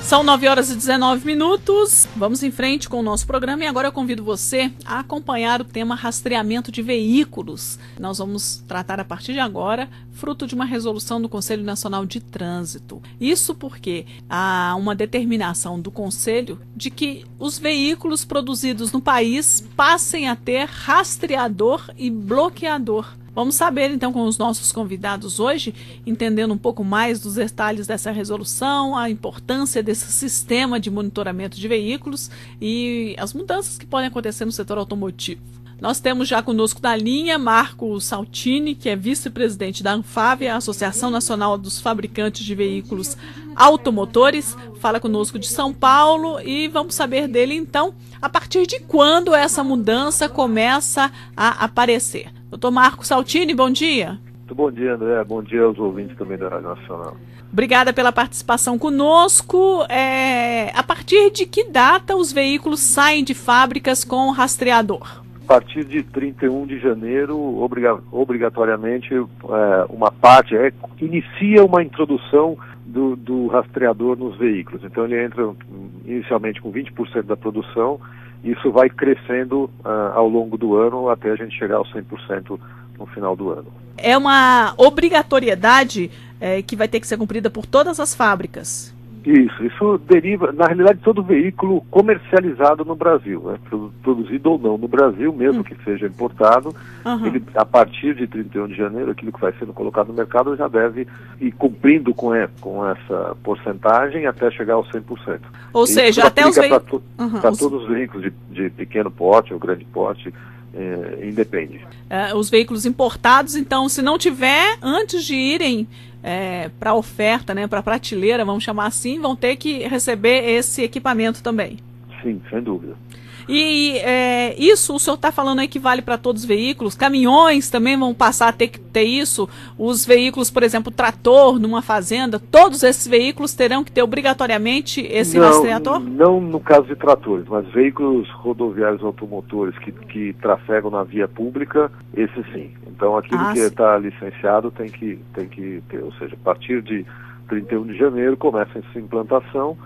São 9h19. Vamos em frente com o nosso programa e agora eu convido você a acompanhar o tema rastreamento de veículos. Nós vamos tratar a partir de agora, fruto de uma resolução do Conselho Nacional de Trânsito. Isso porque há uma determinação do Conselho de que os veículos produzidos no país passem a ter rastreador e bloqueador. Vamos saber, então, com os nossos convidados hoje, entendendo um pouco mais dos detalhes dessa resolução, a importância desse sistema de monitoramento de veículos e as mudanças que podem acontecer no setor automotivo. Nós temos já conosco na linha Marco Saltini, que é vice-presidente da ANFAVEA, a Associação Nacional dos Fabricantes de Veículos Automotores. Fala conosco de São Paulo e vamos saber dele, então, a partir de quando essa mudança começa a aparecer. Doutor Marco Saltini, bom dia. Muito bom dia, André. Bom dia aos ouvintes também da Rádio Nacional. Obrigada pela participação conosco. A partir de que data os veículos saem de fábricas com rastreador? A partir de 31 de janeiro, obrigatoriamente, uma parte inicia uma introdução do rastreador nos veículos. Então ele entra inicialmente com 20% da produção. Isso vai crescendo ao longo do ano até a gente chegar aos 100% no final do ano. É uma obrigatoriedade que vai ter que ser cumprida por todas as fábricas? Isso deriva, na realidade, todo veículo comercializado no Brasil, né? Produzido ou não no Brasil, mesmo que seja importado, ele, a partir de 31 de janeiro, aquilo que vai sendo colocado no mercado já deve ir cumprindo com essa porcentagem até chegar aos 100%. Ou seja, até os veículos... Para todos os veículos de pequeno porte ou grande porte, independe. Os veículos importados, então, se não tiver, antes de irem para a oferta, né, para a prateleira, vamos chamar assim, vão ter que receber esse equipamento também. Sim, sem dúvida. E isso o senhor está falando aí que vale para todos os veículos? Caminhões também vão passar a ter que ter isso? Os veículos, por exemplo, trator numa fazenda, todos esses veículos terão que ter obrigatoriamente esse rastreador? Não no caso de tratores, mas veículos rodoviários automotores que trafegam na via pública, esse sim. Então aquilo que está licenciado tem que ter, ou seja, a partir de 31 de janeiro começa essa implantação.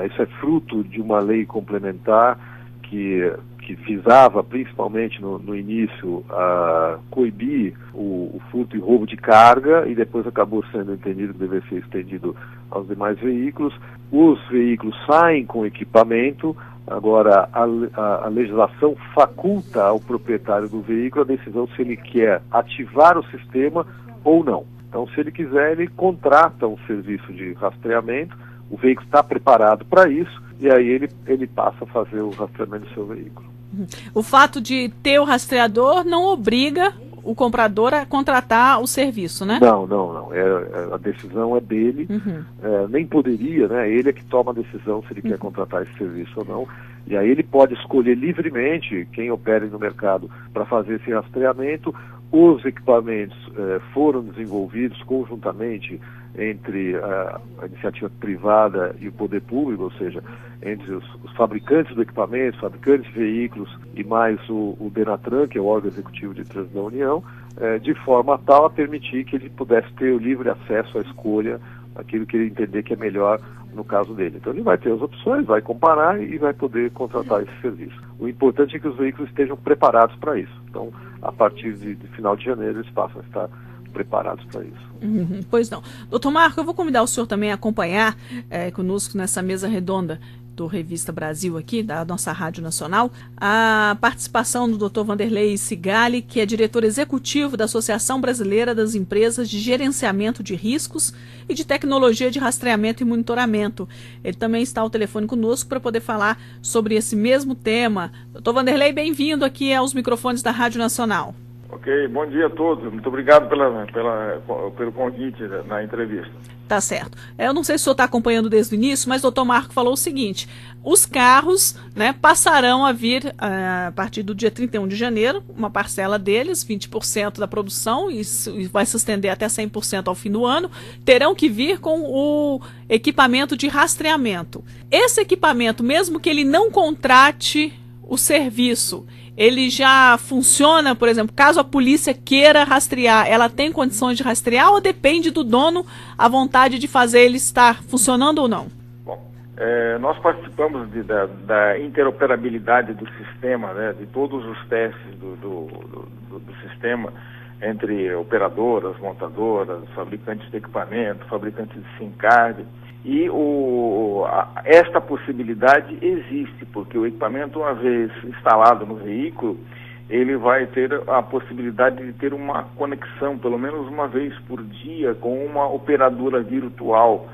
Isso é fruto de uma lei complementar que visava principalmente no início a coibir o furto e roubo de carga e depois acabou sendo entendido que deveria ser estendido aos demais veículos. Os veículos saem com equipamento, agora a legislação faculta ao proprietário do veículo a decisão se ele quer ativar o sistema ou não. Então, se ele quiser, ele contrata um serviço de rastreamento, o veículo está preparado para isso, e aí ele passa a fazer o rastreamento do seu veículo. O fato de ter o rastreador não obriga o comprador a contratar o serviço, né? Não. A decisão é dele, nem poderia, né? Ele é que toma a decisão se ele quer contratar esse serviço ou não. E aí ele pode escolher livremente quem opere no mercado para fazer esse rastreamento. Os equipamentos foram desenvolvidos conjuntamente entre a iniciativa privada e o poder público, ou seja, entre os fabricantes do equipamento, fabricantes de veículos e mais o Denatran, que é o órgão executivo de trânsito da União, de forma tal a permitir que ele pudesse ter o livre acesso à escolha, aquilo que ele entender que é melhor no caso dele. Então ele vai ter as opções, vai comparar e vai poder contratar esse serviço. O importante é que os veículos estejam preparados para isso. Então, a partir de final de janeiro, eles passam a estar preparados para isso. Pois não. Doutor Marco, eu vou convidar o senhor também a acompanhar conosco nessa mesa redonda do Revista Brasil aqui, da nossa Rádio Nacional, a participação do Dr. Vanderlei Sigali, que é diretor executivo da Associação Brasileira das Empresas de Gerenciamento de Riscos e de Tecnologia de Rastreamento e Monitoramento. Ele também está ao telefone conosco para poder falar sobre esse mesmo tema. Dr. Vanderlei, bem-vindo aqui aos microfones da Rádio Nacional. Ok, bom dia a todos. Muito obrigado pelo convite na entrevista. Tá certo. Eu não sei se o senhor está acompanhando desde o início, mas o doutor Marco falou o seguinte: os carros, né, passarão a vir a partir do dia 31 de janeiro, uma parcela deles, 20% da produção, e vai se estender até 100% ao fim do ano, terão que vir com o equipamento de rastreamento. Esse equipamento, mesmo que ele não contrate o serviço, ele já funciona, por exemplo, caso a polícia queira rastrear, ela tem condições de rastrear ou depende do dono a vontade de fazer ele estar funcionando ou não? Bom, Nós participamos da interoperabilidade do sistema, né, de todos os testes do sistema entre operadoras, montadoras, fabricantes de equipamento, fabricantes de SIM card. E esta possibilidade existe, porque o equipamento, uma vez instalado no veículo, ele vai ter a possibilidade de ter uma conexão, pelo menos uma vez por dia, com uma operadora virtual,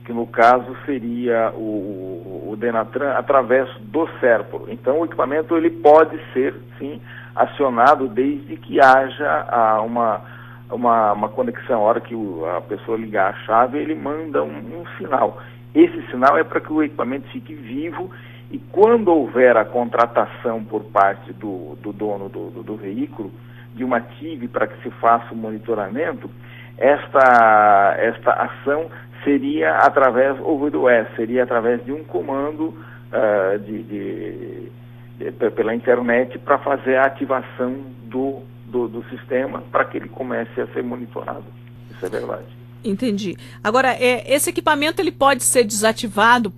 que no caso seria o Denatran, através do Serpro. Então o equipamento ele pode ser, sim, acionado desde que haja uma conexão. A hora que a pessoa ligar a chave, ele manda um sinal. Esse sinal é para que o equipamento fique vivo, e quando houver a contratação por parte do dono do veículo, de uma TIV para que se faça o monitoramento, esta ação seria através seria através de um comando pela internet para fazer a ativação do sistema para que ele comece a ser monitorado. Isso é verdade. Entendi. Agora, esse equipamento ele pode ser desativado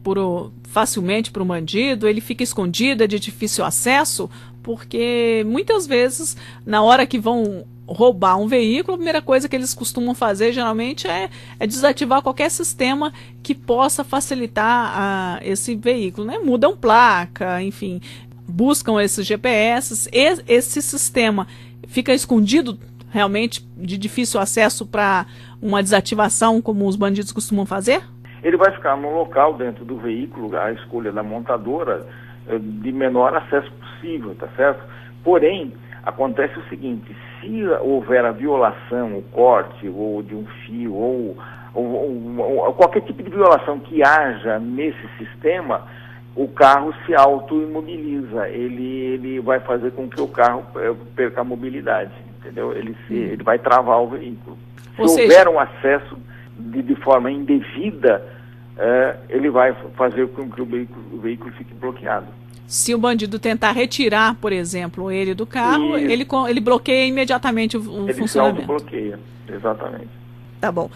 facilmente por um bandido? Ele fica escondido, é de difícil acesso? Porque muitas vezes, na hora que vão roubar um veículo, a primeira coisa que eles costumam fazer geralmente é desativar qualquer sistema que possa facilitar esse veículo, né? Mudam placa, enfim, buscam esses GPS. Esse sistema fica escondido realmente de difícil acesso para uma desativação, como os bandidos costumam fazer? Ele vai ficar no local dentro do veículo, a escolha da montadora, de menor acesso possível, tá certo? Porém, acontece o seguinte: se houver a violação, o corte, ou de um fio, ou qualquer tipo de violação que haja nesse sistema, o carro se auto-imobiliza, ele vai fazer com que o carro perca a mobilidade, entendeu? Ele vai travar o veículo. Se houver um acesso de forma indevida, ele vai fazer com que o veículo fique bloqueado. Se o bandido tentar retirar, por exemplo, ele do carro, ele bloqueia imediatamente o funcionamento. Ele se autobloqueia, exatamente. Tá bom.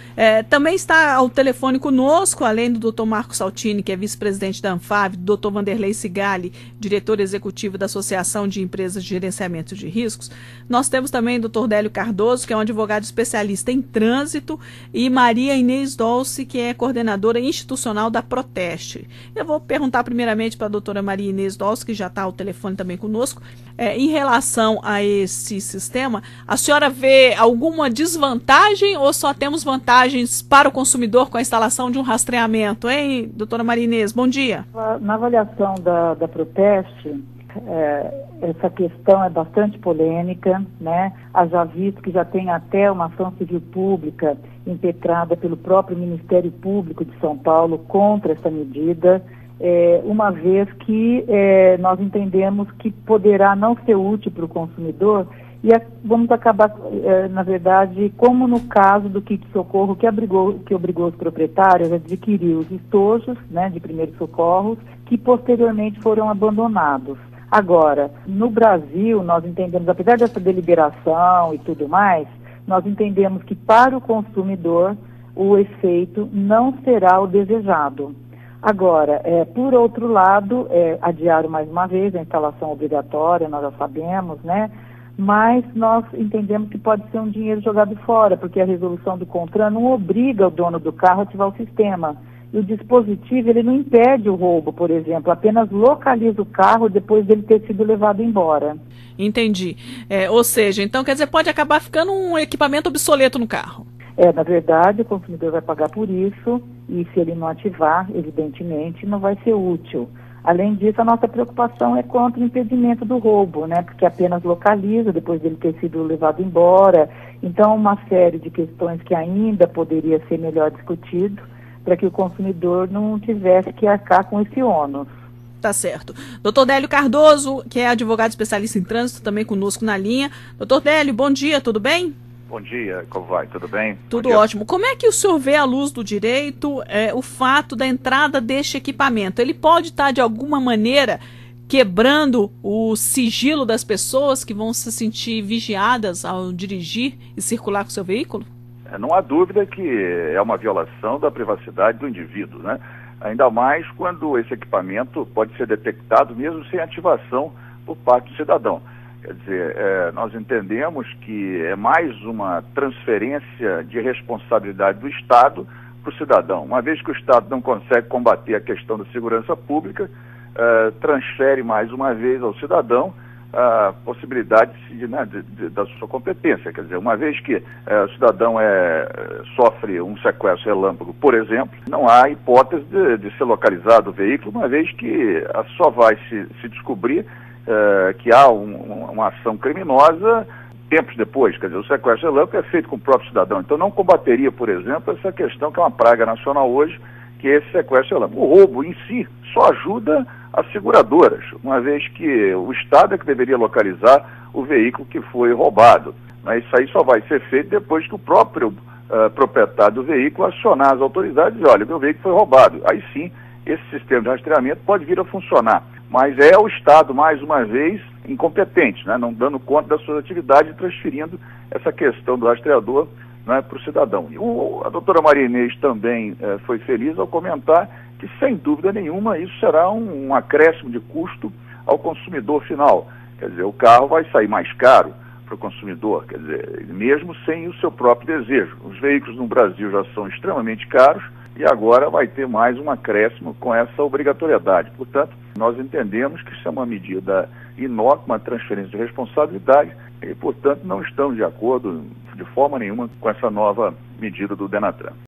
Também está ao telefone conosco, além do Dr. Marco Saltini, que é vice-presidente da ANFAV, do Dr. Vanderlei Sigali, diretor executivo da Associação de Empresas de Gerenciamento de Riscos. Nós temos também o Dr. Délio Cardoso, que é um advogado especialista em trânsito, e Maria Inês Dolce, que é coordenadora institucional da Proteste. Eu vou perguntar primeiramente para a doutora Maria Inês Dolce, que já está ao telefone também conosco, em relação a esse sistema, a senhora vê alguma desvantagem ou só temos vantagens para o consumidor com a instalação de um rastreamento, hein, doutora Maria Inês? Bom dia. Na avaliação da Proteste, essa questão é bastante polêmica, né? Haja visto que já tem até uma ação civil pública impetrada pelo próprio Ministério Público de São Paulo contra essa medida, uma vez que nós entendemos que poderá não ser útil para o consumidor. E vamos acabar, na verdade, como no caso do kit socorro, que obrigou os proprietários a adquirir os estojos, né, de primeiros socorros, que posteriormente foram abandonados. Agora, no Brasil, nós entendemos, apesar dessa deliberação e tudo mais, nós entendemos que para o consumidor o efeito não será o desejado. Agora, por outro lado, adiaram mais uma vez a instalação obrigatória, nós já sabemos, né? Mas nós entendemos que pode ser um dinheiro jogado fora, porque a resolução do CONTRAN não obriga o dono do carro a ativar o sistema. E o dispositivo, ele não impede o roubo, por exemplo, apenas localiza o carro depois dele ter sido levado embora. Entendi. Ou seja, então quer dizer, pode acabar ficando um equipamento obsoleto no carro. Na verdade, o consumidor vai pagar por isso, e se ele não ativar, evidentemente, não vai ser útil. Além disso, a nossa preocupação é contra o impedimento do roubo, né? Porque apenas localiza depois dele ter sido levado embora. Então, uma série de questões que ainda poderia ser melhor discutido para que o consumidor não tivesse que arcar com esse ônus. Tá certo. Dr. Délio Cardoso, que é advogado especialista em trânsito, também conosco na linha. Dr. Délio, bom dia, tudo bem? Bom dia, como vai? Tudo bem? Tudo ótimo. Como é que o senhor vê à luz do direito o fato da entrada deste equipamento? Ele pode estar, de alguma maneira, quebrando o sigilo das pessoas que vão se sentir vigiadas ao dirigir e circular com seu veículo? Não há dúvida que é uma violação da privacidade do indivíduo, né? Ainda mais quando esse equipamento pode ser detectado mesmo sem ativação por parte do cidadão. Quer dizer, nós entendemos que é mais uma transferência de responsabilidade do Estado para o cidadão. Uma vez que o Estado não consegue combater a questão da segurança pública, transfere mais uma vez ao cidadão a possibilidade da sua competência. Quer dizer, uma vez que o cidadão sofre um sequestro relâmpago, por exemplo, não há hipótese de ser localizado o veículo, uma vez que só vai se descobrir que há uma ação criminosa tempos depois. Quer dizer, o sequestro relâmpago é feito com o próprio cidadão. Então não combateria, por exemplo, essa questão que é uma praga nacional hoje, que é esse sequestro relâmpago. O roubo em si só ajuda as seguradoras, uma vez que o Estado é que deveria localizar o veículo que foi roubado. Mas isso aí só vai ser feito depois que o próprio proprietário do veículo acionar as autoridades e dizer, olha, meu veículo foi roubado. Aí sim, esse sistema de rastreamento pode vir a funcionar. Mas é o Estado, mais uma vez, incompetente, né? Não dando conta das suas atividades e transferindo essa questão do rastreador, né, para o cidadão. E a doutora Maria Inês também foi feliz ao comentar que, sem dúvida nenhuma, isso será um acréscimo de custo ao consumidor final. Quer dizer, o carro vai sair mais caro para o consumidor, quer dizer, mesmo sem o seu próprio desejo. Os veículos no Brasil já são extremamente caros e agora vai ter mais um acréscimo com essa obrigatoriedade. Portanto, nós entendemos que isso é uma medida inócua, uma transferência de responsabilidade e, portanto, não estamos de acordo de forma nenhuma com essa nova medida do Denatran.